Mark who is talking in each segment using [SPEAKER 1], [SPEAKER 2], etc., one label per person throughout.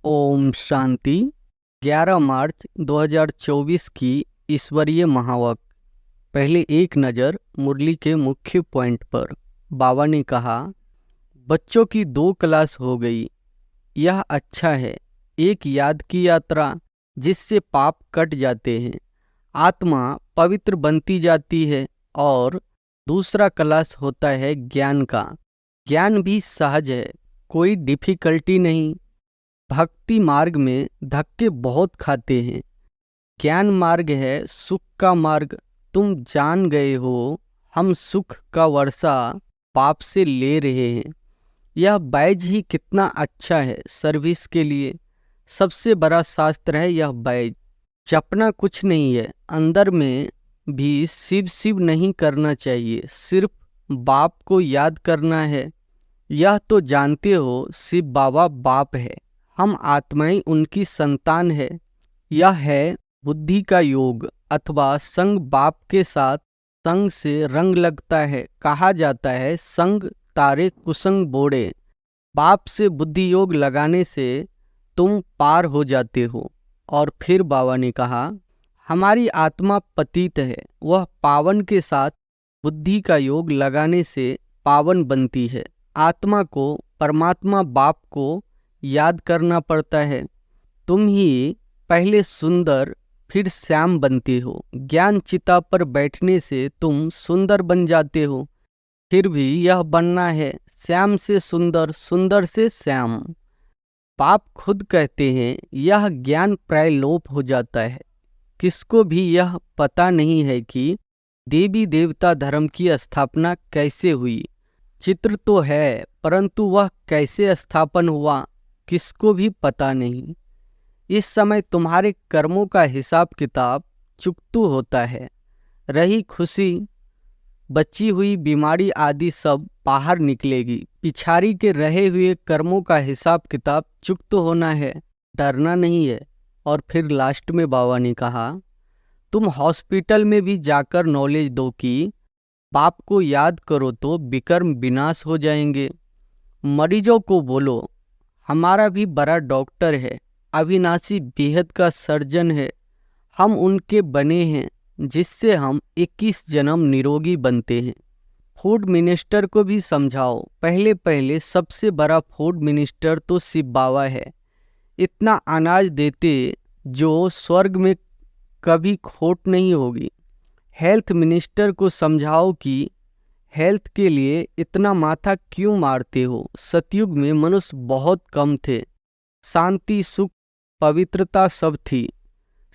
[SPEAKER 1] ओम शांति। 11 मार्च 2024 की ईश्वरीय महावाक्य। पहले एक नज़र मुरली के मुख्य पॉइंट पर। बाबा ने कहा, बच्चों की 2 क्लास हो गई, यह अच्छा है। एक याद की यात्रा जिससे पाप कट जाते हैं, आत्मा पवित्र बनती जाती है, और दूसरा क्लास होता है ज्ञान का। ज्ञान भी सहज है, कोई डिफिकल्टी नहीं। भक्ति मार्ग में धक्के बहुत खाते हैं। ज्ञान मार्ग है सुख का मार्ग। तुम जान गए हो, हम सुख का वर्षा पाप से ले रहे हैं। यह बैज ही कितना अच्छा है सर्विस के लिए। सबसे बड़ा शास्त्र है यह बैज। जपना कुछ नहीं है, अंदर में भी शिव शिव नहीं करना चाहिए, सिर्फ बाप को याद करना है। यह तो जानते हो शिव बाबा बाप है, हम आत्माएं उनकी संतान है। यह है बुद्धि का योग, अथवा संग बाप के साथ संग से रंग लगता है। कहा जाता है संग तारे कुसंग बोड़े। बाप से बुद्धि योग लगाने से तुम पार हो जाते हो। और फिर बाबा ने कहा, हमारी आत्मा पतित है, वह पावन के साथ बुद्धि का योग लगाने से पावन बनती है। आत्मा को परमात्मा बाप को याद करना पड़ता है। तुम ही पहले सुंदर फिर श्याम बनते हो। ज्ञान चिता पर बैठने से तुम सुंदर बन जाते हो। फिर भी यह बनना है श्याम से सुंदर, सुंदर से श्याम। पाप खुद कहते हैं यह ज्ञान प्राय लोप हो जाता है। किसको भी यह पता नहीं है कि देवी देवता धर्म की स्थापना कैसे हुई। चित्र तो है, परंतु वह कैसे स्थापन हुआ किसको भी पता नहीं। इस समय तुम्हारे कर्मों का हिसाब किताब चुकतू होता है। रही खुशी, बची हुई बीमारी आदि सब बाहर निकलेगी। पिछाड़ी के रहे हुए कर्मों का हिसाब किताब चुकतू होना है, डरना नहीं है। और फिर लास्ट में बाबा ने कहा, तुम हॉस्पिटल में भी जाकर नॉलेज दो कि बाप को याद करो तो विकर्म विनाश हो जाएंगे। मरीजों को बोलो, हमारा भी बड़ा डॉक्टर है, अविनाशी बेहद का सर्जन है। हम उनके बने हैं जिससे हम 21 जन्म निरोगी बनते हैं। फूड मिनिस्टर को भी समझाओ, पहले पहले सबसे बड़ा फूड मिनिस्टर तो शिव बाबा है। इतना अनाज देते जो स्वर्ग में कभी खोट नहीं होगी। हेल्थ मिनिस्टर को समझाओ कि हेल्थ के लिए इतना माथा क्यों मारते हो। सतयुग में मनुष्य बहुत कम थे, शांति सुख पवित्रता सब थी।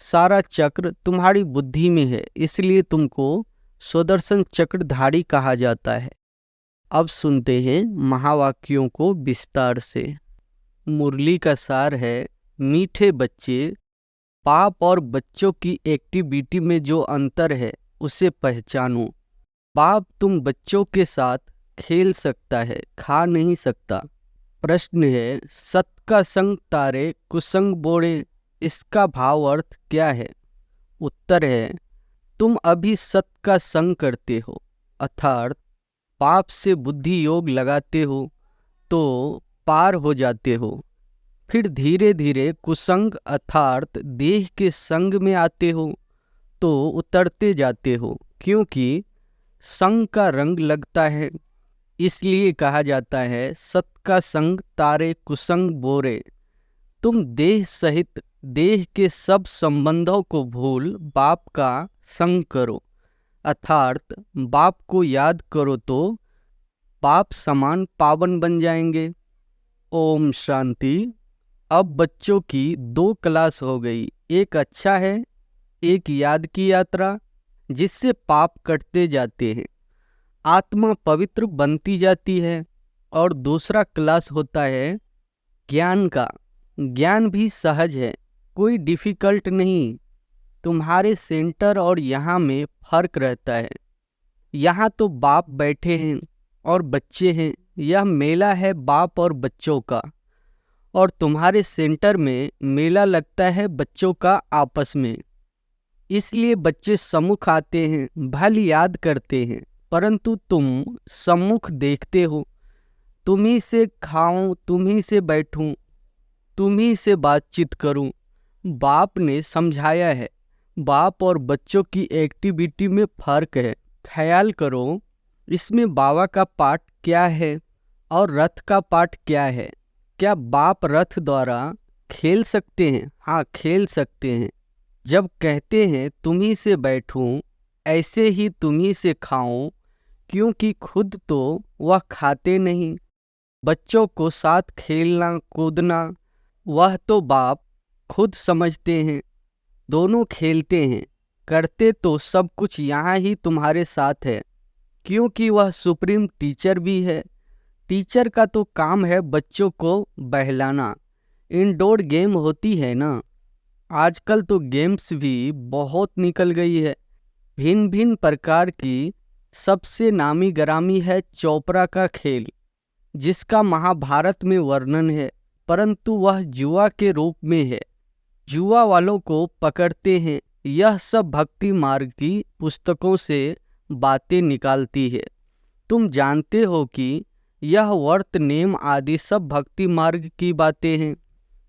[SPEAKER 1] सारा चक्र तुम्हारी बुद्धि में है, इसलिए तुमको सुदर्शन चक्रधारी कहा जाता है। अब सुनते हैं महावाक्यों को विस्तार से। मुरली का सार है, मीठे बच्चे, पाप और बच्चों की एक्टिविटी में जो अंतर है उसे पहचानो। बाप तुम बच्चों के साथ खेल सकता है, खा नहीं सकता। प्रश्न है, सत का संग तारे कुसंग बोड़े, इसका भाव अर्थ क्या है? उत्तर है, तुम अभी सत का संग करते हो, अर्थात पाप से बुद्धि योग लगाते हो तो पार हो जाते हो। फिर धीरे धीरे कुसंग अर्थात देह के संग में आते हो तो उतरते जाते हो, क्योंकि संग का रंग लगता है। इसलिए कहा जाता है सत का संग तारे कुसंग बोरे। तुम देह सहित देह के सब संबंधों को भूल बाप का संग करो, अर्थात बाप को याद करो तो बाप समान पावन बन जाएंगे। ओम शांति। अब बच्चों की 2 क्लास हो गई, एक अच्छा है, एक याद की यात्रा जिससे पाप कटते जाते हैं, आत्मा पवित्र बनती जाती है। और दूसरा क्लास होता है ज्ञान का। ज्ञान भी सहज है, कोई डिफिकल्ट नहीं। तुम्हारे सेंटर और यहाँ में फर्क रहता है। यहाँ तो बाप बैठे हैं और बच्चे हैं, यह मेला है बाप और बच्चों का। और तुम्हारे सेंटर में मेला लगता है बच्चों का आपस में। इसलिए बच्चे सम्मुख आते हैं, भली याद करते हैं, परंतु तुम सम्मुख देखते हो। तुम ही से खाऊं, तुम ही से बैठूं, तुम्ही से बातचीत करूं। बाप ने समझाया है। बाप और बच्चों की एक्टिविटी में फर्क है। ख्याल करो, इसमें बाबा का पार्ट क्या है और रथ का पार्ट क्या है। क्या बाप रथ द्वारा खेल सकते हैं? हाँ, खेल सकते हैं। जब कहते हैं तुम्ही से बैठूं, ऐसे ही तुम्ही से खाऊं, क्योंकि खुद तो वह खाते नहीं। बच्चों को साथ खेलना कूदना वह तो बाप खुद समझते हैं। दोनों खेलते हैं, करते तो सब कुछ यहाँ ही तुम्हारे साथ है, क्योंकि वह सुप्रीम टीचर भी है। टीचर का तो काम है बच्चों को बहलाना। इंडोर गेम होती है ना, आजकल तो गेम्स भी बहुत निकल गई है, भिन्न भिन्न प्रकार की। सबसे नामी गरामी है चोपड़ा का खेल, जिसका महाभारत में वर्णन है, परंतु वह जुआ के रूप में है। जुआ वालों को पकड़ते हैं। यह सब भक्ति मार्ग की पुस्तकों से बातें निकालती है। तुम जानते हो कि यह व्रत नेम आदि सब भक्ति मार्ग की बातें हैं।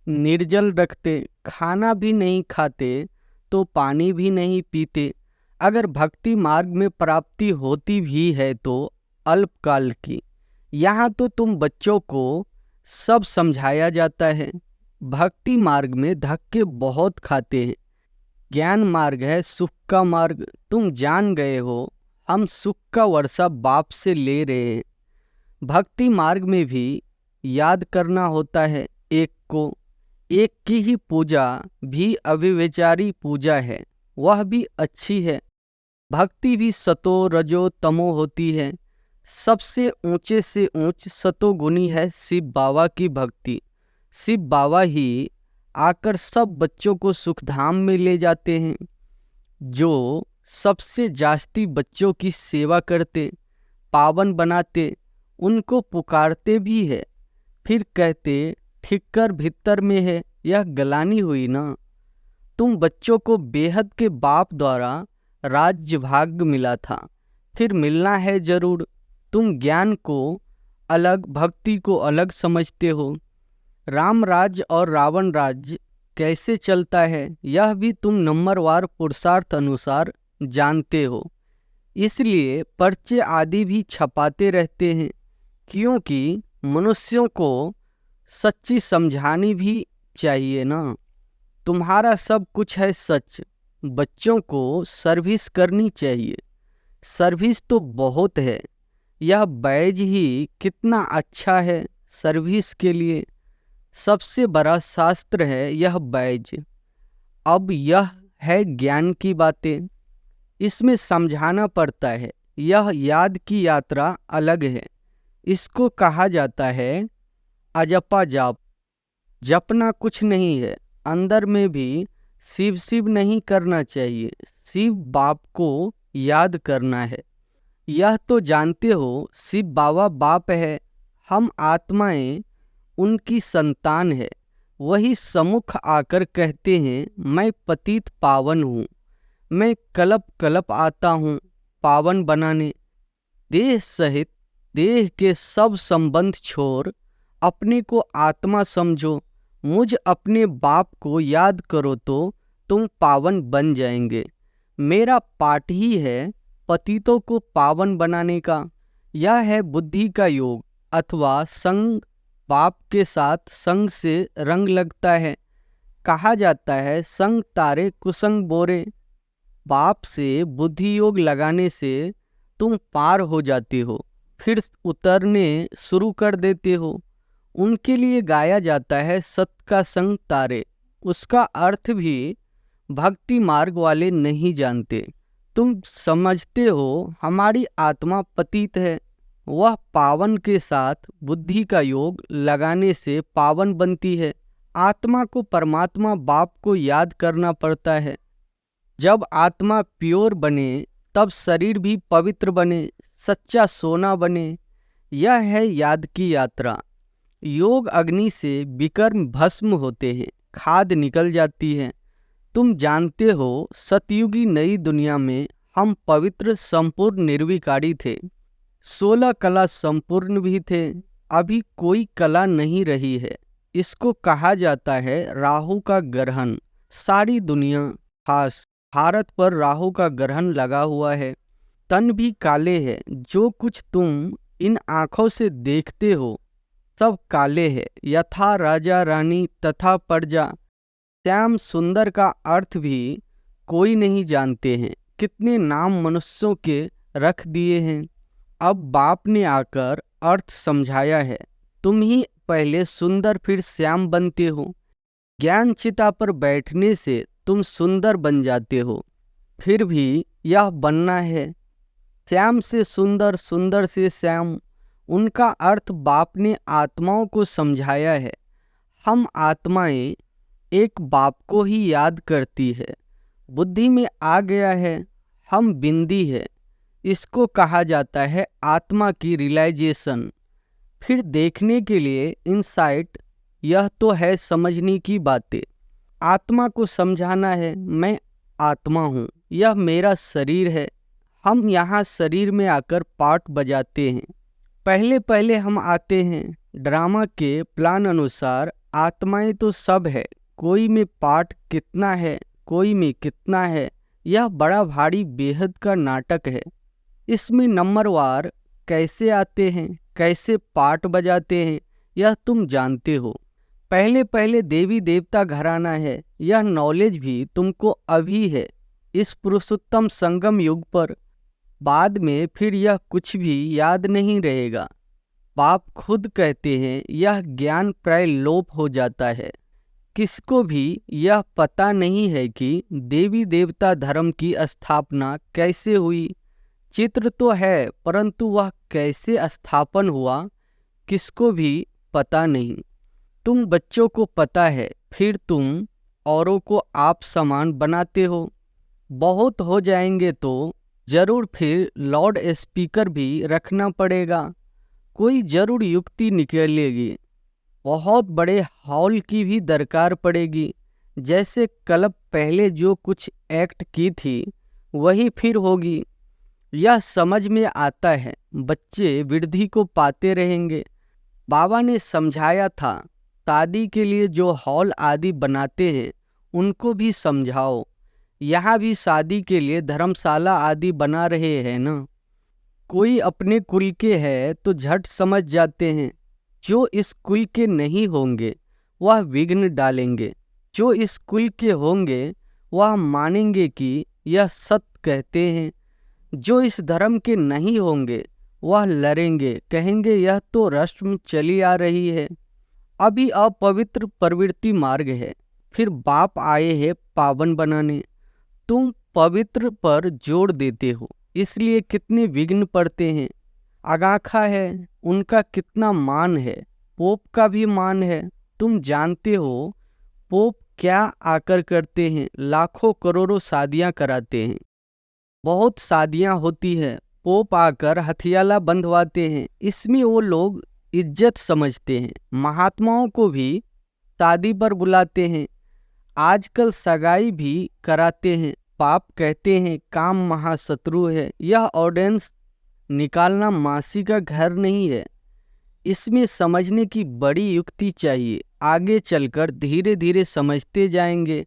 [SPEAKER 1] निर्जल रखते, खाना भी नहीं खाते तो पानी भी नहीं पीते। अगर भक्ति मार्ग में प्राप्ति होती भी है तो अल्पकाल की। यहाँ तो तुम बच्चों को सब समझाया जाता है। भक्ति मार्ग में धक्के बहुत खाते हैं। ज्ञान मार्ग है सुख का मार्ग। तुम जान गए हो, हम सुख का वर्षा बाप से ले रहे हैं। भक्ति मार्ग में भी याद करना होता है एक को। एक की ही पूजा भी अव्यभिचारी पूजा है, वह भी अच्छी है। भक्ति भी सतो रजो तमो होती है। सबसे ऊंचे से ऊंच सतोगुनी है शिव बाबा की भक्ति। शिव बाबा ही आकर सब बच्चों को सुखधाम में ले जाते हैं। जो सबसे जास्ती बच्चों की सेवा करते, पावन बनाते, उनको पुकारते भी है। फिर कहते ठिक्कर भीतर में है, यह गलानी हुई ना। तुम बच्चों को बेहद के बाप द्वारा राज्य भाग्य मिला था, फिर मिलना है जरूर। तुम ज्ञान को अलग, भक्ति को अलग समझते हो। राम राज्य और रावण राज्य कैसे चलता है, यह भी तुम नंबरवार पुरुषार्थ अनुसार जानते हो। इसलिए पर्चे आदि भी छपाते रहते हैं, क्योंकि मनुष्यों को सच्ची समझानी भी चाहिए ना। तुम्हारा सब कुछ है सच, बच्चों को सर्विस करनी चाहिए। सर्विस तो बहुत है, यह बैज ही कितना अच्छा है सर्विस के लिए। सबसे बड़ा शास्त्र है यह बैज। अब यह है ज्ञान की बातें, इसमें समझाना पड़ता है। यह याद की यात्रा अलग है। इसको कहा जाता है अजपा जाप। जपना कुछ नहीं है, अंदर में भी शिव शिव नहीं करना चाहिए, शिव बाप को याद करना है। यह तो जानते हो शिव बाबा बाप है, हम आत्माएं उनकी संतान है। वही सम्मुख आकर कहते हैं मैं पतित पावन हूँ, मैं कलप कलप आता हूँ पावन बनाने। देह सहित देह के सब संबंध छोड़ अपने को आत्मा समझो। मुझ अपने बाप को याद करो तो तुम पावन बन जाएंगे। मेरा पाठ ही है पतितों को पावन बनाने का। यह है बुद्धि का योग अथवा संग। बाप के साथ संग से रंग लगता है। कहा जाता है संग तारे कुसंग बोरे। बाप से बुद्धि योग लगाने से तुम पार हो जाते हो, फिर उतरने शुरू कर देते हो। उनके लिए गाया जाता है सत का संग तारे। उसका अर्थ भी भक्ति मार्ग वाले नहीं जानते। तुम समझते हो हमारी आत्मा पतित है, वह पावन के साथ बुद्धि का योग लगाने से पावन बनती है। आत्मा को परमात्मा बाप को याद करना पड़ता है। जब आत्मा प्योर बने तब शरीर भी पवित्र बने, सच्चा सोना बने। यह है याद की यात्रा। योग अग्नि से विकर्म भस्म होते हैं, खाद निकल जाती है। तुम जानते हो सतयुगी नई दुनिया में हम पवित्र संपूर्ण निर्विकारी थे। 16 कला संपूर्ण भी थे। अभी कोई कला नहीं रही है। इसको कहा जाता है राहु का ग्रहण। सारी दुनिया, खास भारत पर राहु का ग्रहण लगा हुआ है। तन भी काले है। जो कुछ तुम इन आँखों से देखते हो सब काले है। यथा राजा रानी तथा प्रजा। श्याम सुंदर का अर्थ भी कोई नहीं जानते हैं। कितने नाम मनुष्यों के रख दिए हैं। अब बाप ने आकर अर्थ समझाया है। तुम ही पहले सुंदर फिर श्याम बनते हो। ज्ञान चिता पर बैठने से तुम सुंदर बन जाते हो। फिर भी यह बनना है श्याम से सुंदर, सुंदर से श्याम। उनका अर्थ बाप ने आत्माओं को समझाया है। हम आत्माएं एक बाप को ही याद करती है। बुद्धि में आ गया है हम बिंदी है। इसको कहा जाता है आत्मा की रियलाइजेशन। फिर देखने के लिए इनसाइट। यह तो है समझने की बातें। आत्मा को समझाना है मैं आत्मा हूँ, यह मेरा शरीर है। हम यहाँ शरीर में आकर पार्ट बजाते हैं। पहले पहले हम आते हैं ड्रामा के प्लान अनुसार। आत्माएं तो सब है, कोई में पार्ट कितना है, कोई में कितना है। यह बड़ा भारी बेहद का नाटक है। इसमें नंबरवार कैसे आते हैं, कैसे पार्ट बजाते हैं, यह तुम जानते हो। पहले पहले देवी देवता घराना है। यह नॉलेज भी तुमको अभी है इस पुरुषोत्तम संगम युग पर। बाद में फिर यह कुछ भी याद नहीं रहेगा। बाप खुद कहते हैं यह ज्ञान प्राय लोप हो जाता है। किसको भी यह पता नहीं है कि देवी देवता धर्म की स्थापना कैसे हुई। चित्र तो है परंतु वह कैसे स्थापन हुआ किसको भी पता नहीं। तुम बच्चों को पता है, फिर तुम औरों को आप समान बनाते हो। बहुत हो जाएंगे तो जरूर फिर लाउड स्पीकर भी रखना पड़ेगा। कोई जरूर युक्ति निकलेगी। बहुत बड़े हॉल की भी दरकार पड़ेगी। जैसे क्लब पहले जो कुछ एक्ट की थी वही फिर होगी। यह समझ में आता है। बच्चे वृद्धि को पाते रहेंगे। बाबा ने समझाया था शादी के लिए जो हॉल आदि बनाते हैं उनको भी समझाओ। यहाँ भी शादी के लिए धर्मशाला आदि बना रहे हैं ना। कोई अपने कुल के है तो झट समझ जाते हैं। जो इस कुल के नहीं होंगे वह विघ्न डालेंगे। जो इस कुल के होंगे वह मानेंगे कि यह सत्य कहते हैं। जो इस धर्म के नहीं होंगे वह लड़ेंगे, कहेंगे यह तो रस्म चली आ रही है। अभी अपवित्र प्रवृत्ति मार्ग है। फिर बाप आए हैं पावन बनाने। तुम पवित्र पर जोर देते हो इसलिए कितने विघ्न पड़ते हैं। आगाखा है उनका कितना मान है। पोप का भी मान है। तुम जानते हो पोप क्या आकर करते हैं। लाखों करोड़ों शादियां कराते हैं। बहुत शादियां होती है। पोप आकर हथियाला बंधवाते हैं। इसमें वो लोग इज्जत समझते हैं। महात्माओं को भी शादी पर बुलाते हैं। आजकल सगाई भी कराते हैं। पाप कहते हैं काम महाशत्रु है। यह ऑडियंस निकालना मासी का घर नहीं है। इसमें समझने की बड़ी युक्ति चाहिए। आगे चलकर धीरे धीरे समझते जाएंगे।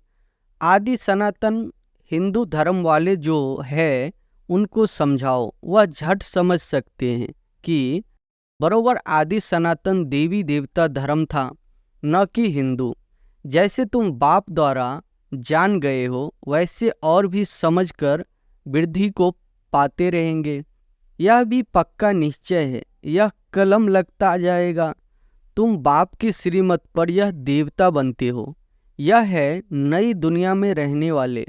[SPEAKER 1] आदि सनातन हिंदू धर्म वाले जो है उनको समझाओ, वह झट समझ सकते हैं कि बरोबर आदि सनातन देवी देवता धर्म था, न कि हिंदू। जैसे तुम बाप द्वारा जान गए हो वैसे और भी समझकर वृद्धि को पाते रहेंगे। यह भी पक्का निश्चय है। यह कलम लगता जाएगा। तुम बाप की श्रीमत पर यह देवता बनते हो। यह है नई दुनिया में रहने वाले।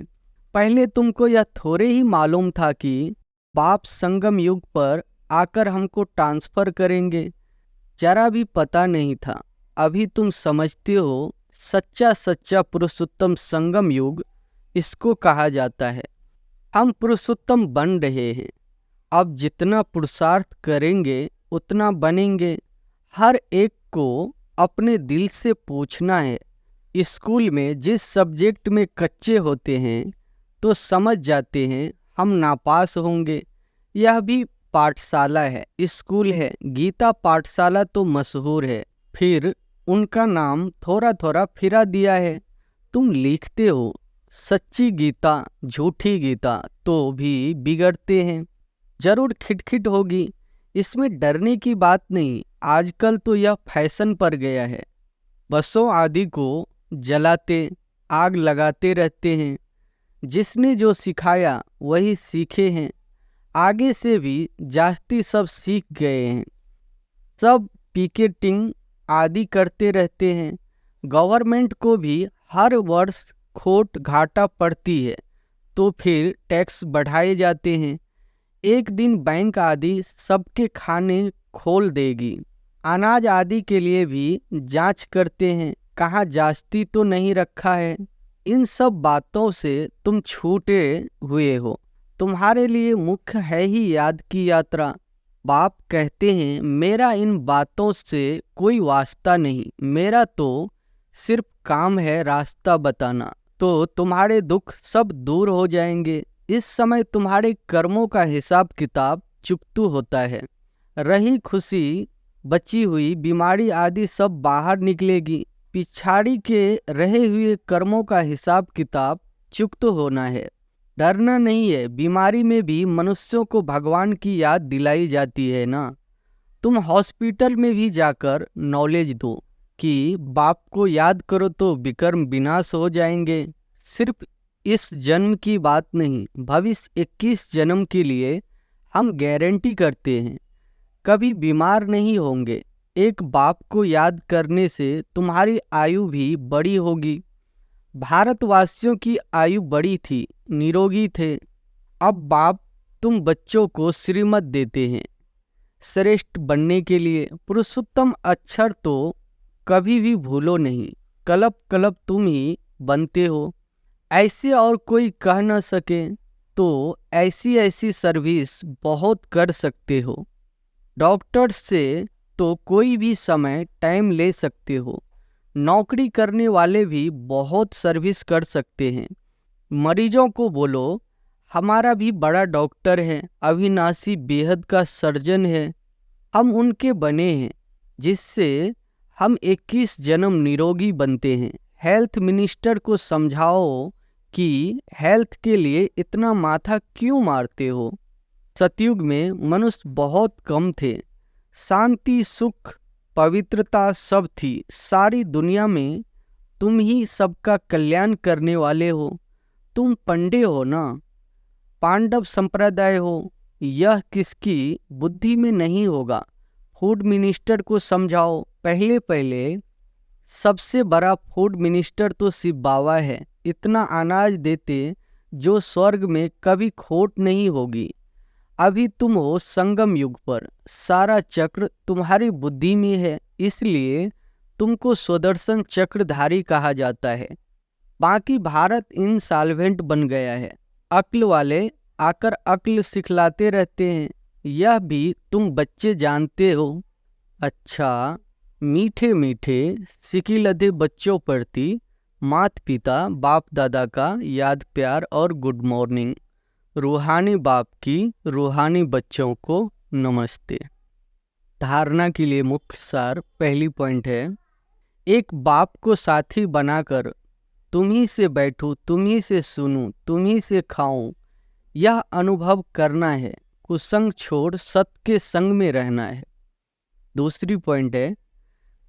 [SPEAKER 1] पहले तुमको यह थोड़े ही मालूम था कि बाप संगम युग पर आकर हमको ट्रांसफर करेंगे। जरा भी पता नहीं था। अभी तुम समझते हो सच्चा सच्चा पुरुषोत्तम संगम युग इसको कहा जाता है। हम पुरुषोत्तम बन रहे हैं। अब जितना पुरुषार्थ करेंगे उतना बनेंगे। हर एक को अपने दिल से पूछना है। स्कूल में जिस सब्जेक्ट में कच्चे होते हैं तो समझ जाते हैं हम नापास होंगे। यह भी पाठशाला है, स्कूल है। गीता पाठशाला तो मशहूर है। फिर उनका नाम थोड़ा थोड़ा फिरा दिया है। तुम लिखते हो सच्ची गीता झूठी गीता तो भी बिगड़ते हैं। जरूर खिटखिट होगी, इसमें डरने की बात नहीं। आजकल तो यह फैशन पर गया है। बसों आदि को जलाते आग लगाते रहते हैं। जिसने जो सिखाया वही सीखे हैं। आगे से भी जास्ती सब सीख गए हैं। सब पिकेटिंग आदि करते रहते हैं। गवर्नमेंट को भी हर वर्ष खोट घाटा पड़ती है तो फिर टैक्स बढ़ाए जाते हैं। एक दिन बैंक आदि सबके खाने खोल देगी। अनाज आदि के लिए भी जांच करते हैं, कहाँ जास्ती तो नहीं रखा है। इन सब बातों से तुम छूटे हुए हो। तुम्हारे लिए मुख्य है ही याद की यात्रा। बाप कहते हैं मेरा इन बातों से कोई वास्ता नहीं, मेरा तो सिर्फ काम है रास्ता बताना। तो तुम्हारे दुख सब दूर हो जाएंगे। इस समय तुम्हारे कर्मों का हिसाब किताब चुकतू होता है। रही खुशी, बची हुई बीमारी आदि सब बाहर निकलेगी। पिछाड़ी के रहे हुए कर्मों का हिसाब किताब चुकतू होना है। डरना नहीं है। बीमारी में भी मनुष्यों को भगवान की याद दिलाई जाती है ना। तुम हॉस्पिटल में भी जाकर नॉलेज दो कि बाप को याद करो तो विकर्म विनाश हो जाएंगे। सिर्फ इस जन्म की बात नहीं, भविष्य 21 जन्म के लिए हम गारंटी करते हैं कभी बीमार नहीं होंगे। एक बाप को याद करने से तुम्हारी आयु भी बड़ी होगी। भारतवासियों की आयु बड़ी थी, निरोगी थे। अब बाप तुम बच्चों को श्रीमत देते हैं श्रेष्ठ बनने के लिए। पुरुषोत्तम अक्षर तो कभी भी भूलो नहीं। कलप कलप तुम ही बनते हो। ऐसे और कोई कह न सके तो ऐसी ऐसी सर्विस बहुत कर सकते हो। डॉक्टर से तो कोई भी समय टाइम ले सकते हो। नौकरी करने वाले भी बहुत सर्विस कर सकते हैं। मरीजों को बोलो हमारा भी बड़ा डॉक्टर है, अविनाशी बेहद का सर्जन है। हम उनके बने हैं जिससे हम 21 जन्म निरोगी बनते हैं। हेल्थ मिनिस्टर को समझाओ कि हेल्थ के लिए इतना माथा क्यों मारते हो। सतयुग में मनुष्य बहुत कम थे। शांति सुख पवित्रता सब थी। सारी दुनिया में तुम ही सबका कल्याण करने वाले हो। तुम पंडे हो ना, पांडव संप्रदाय हो। यह किसकी बुद्धि में नहीं होगा। फूड मिनिस्टर को समझाओ। पहले पहले सबसे बड़ा फूड मिनिस्टर तो शिव बाबा है। इतना अनाज देते जो स्वर्ग में कभी खोट नहीं होगी। अभी तुम हो संगम युग पर। सारा चक्र तुम्हारी बुद्धि में है, इसलिए तुमको सुदर्शन चक्रधारी कहा जाता है। बाकी भारत इंसॉल्वेंट बन गया है। अक्ल वाले आकर अक्ल सिखलाते रहते हैं। यह भी तुम बच्चे जानते हो। अच्छा, मीठे मीठे सिकिलधे बच्चों प्रति माता पिता बाप दादा का याद प्यार और गुड मॉर्निंग। रूहानी बाप की रूहानी बच्चों को नमस्ते। धारणा के लिए मुख्य सार पहली पॉइंट है, एक बाप को साथी बनाकर तुम ही से बैठूं, तुम ही से सुनूं, तुम ही से खाऊं, यह अनुभव करना है। कुसंग छोड़ सत के संग में रहना है। दूसरी पॉइंट है,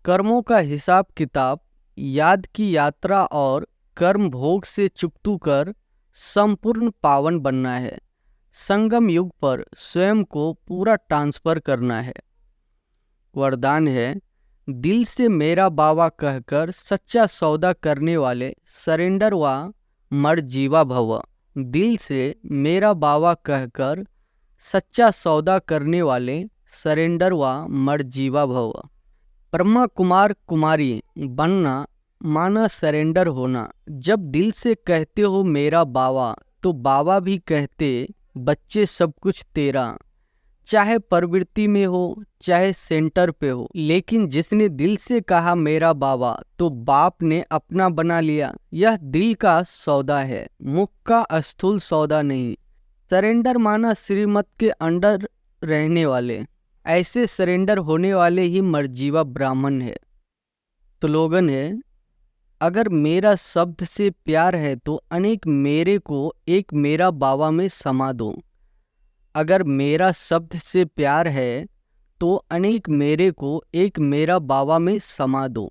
[SPEAKER 1] कर्मों का हिसाब किताब, याद की यात्रा और कर्म भोग से चुकतू कर संपूर्ण पावन बनना है। संगम युग पर स्वयं को पूरा ट्रांसफर करना है। वरदान है, दिल से मेरा बाबा कहकर सच्चा सौदा करने वाले सरेंडर व मर्जीवा भव। दिल से मेरा बाबा कहकर सच्चा सौदा करने वाले सरेंडर व मर्जीवा भव। ब्रह्मा कुमार कुमारी बनना माना सरेंडर होना। जब दिल से कहते हो मेरा बाबा, तो बाबा भी कहते बच्चे सब कुछ तेरा। चाहे प्रवृत्ति में हो चाहे सेंटर पे हो, लेकिन जिसने दिल से कहा मेरा बाबा तो बाप ने अपना बना लिया। यह दिल का सौदा है, मुख का स्थूल सौदा नहीं। सरेंडर माना श्रीमत के अंडर रहने वाले। ऐसे सरेंडर होने वाले ही मर्जीवा ब्राह्मण है। स्लोगन है, अगर मेरा शब्द से प्यार है तो अनेक मेरे को एक मेरा बाबा में समा दो। अगर मेरा शब्द से प्यार है तो अनेक मेरे को एक मेरा बाबा में समा दो।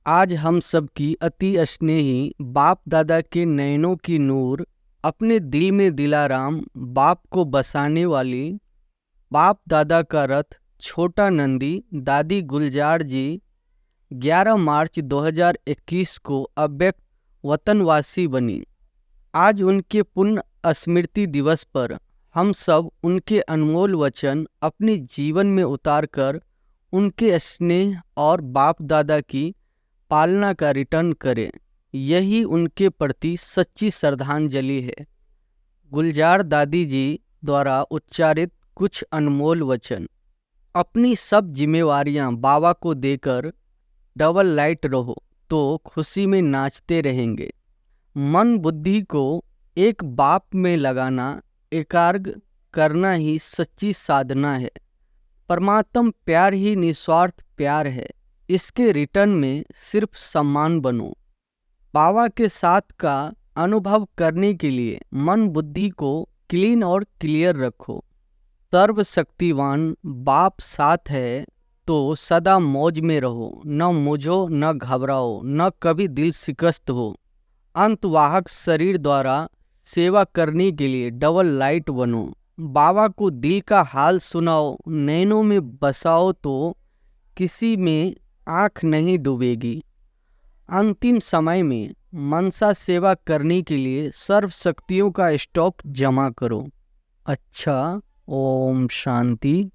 [SPEAKER 1] आज हम सब की अति स्नेही बाप दादा के नयनों की नूर, अपने दिल में दिलाराम बाप को बसाने वाली बाप दादा का रथ छोटा नंदी दादी गुलजार जी 11 मार्च 2021 को अव्यक्त वतनवासी बनी। आज उनके पुण्य स्मृति दिवस पर हम सब उनके अनमोल वचन अपने जीवन में उतारकर उनके स्नेह और बाप दादा की पालना का रिटर्न करें। यही उनके प्रति सच्ची श्रद्धांजलि है। गुलजार दादी जी द्वारा उच्चारित कुछ अनमोल वचन। अपनी सब जिम्मेवारियां बाबा को देकर डबल लाइट रहो तो खुशी में नाचते रहेंगे। मन बुद्धि को एक बाप में लगाना, एकाग्र करना ही सच्ची साधना है। परमात्म प्यार ही निस्वार्थ प्यार है। इसके रिटर्न में सिर्फ सम्मान बनो। बाबा के साथ का अनुभव करने के लिए मन बुद्धि को क्लीन और क्लियर रखो। सर्वशक्तिवान बाप साथ है तो सदा मौज में रहो। न मुझो न घबराओ, न कभी दिल शिकस्त हो। अंतवाहक शरीर द्वारा सेवा करने के लिए डबल लाइट बनो। बाबा को दिल का हाल सुनाओ, नैनों में बसाओ तो किसी में आँख नहीं डूबेगी। अंतिम समय में मनसा सेवा करने के लिए सर्व शक्तियों का स्टॉक जमा करो। अच्छा, ओम शांति।